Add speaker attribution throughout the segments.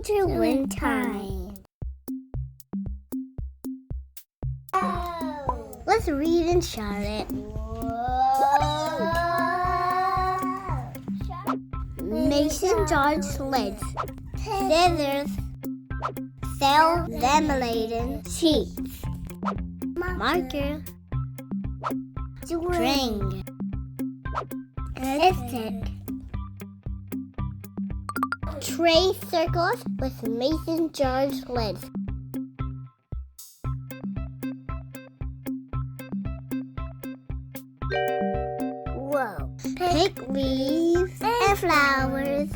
Speaker 1: to win time. Let's read and shout it. Mason jar sleds, scissors, cell laminated sheets, marker, string, stick, tray circles with mason jar sleds. Whoa! Pick leaves and flowers.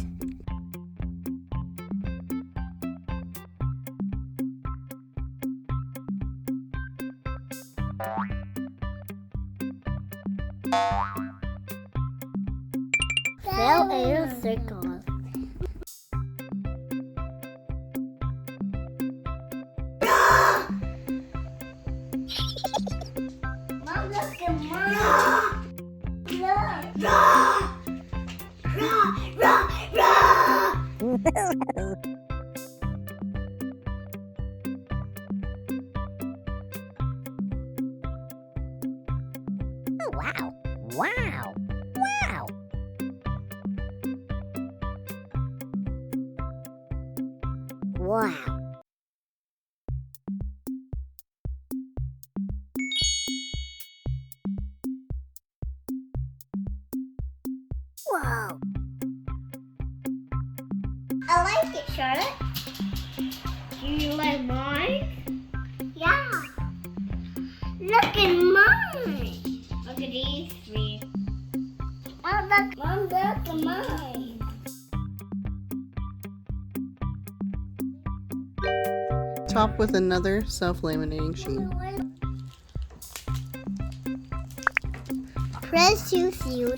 Speaker 1: Fill in circles. Mom, look at Mom. Oh, wow. Wow. Wow. Wow. Whoa. I like it, Charlotte. Do you like mine? Yeah. Look at mine. Look at these three. Oh, look. Mom, look at mine.
Speaker 2: Top with another self-laminating sheet.
Speaker 1: Press to seal.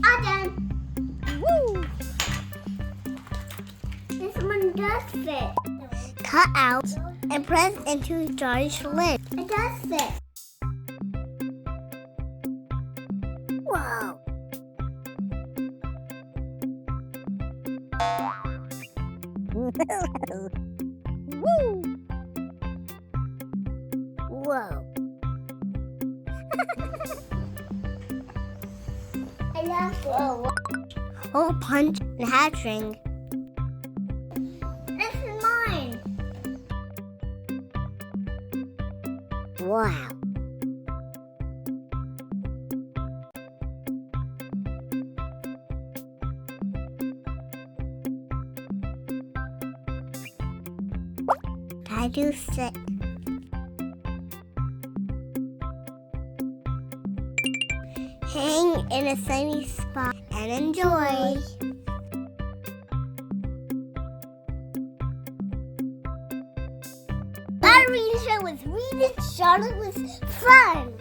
Speaker 1: All done. Woo! This one does fit. Cut out and press into Johnny's lid. It does fit. Whoa! Woo! Whoa! I love whoa. Hole punch and hat string. This is mine. Wow. I do sit. Hang in a sunny spot and enjoy. That reading show was reading Charlotte was fun.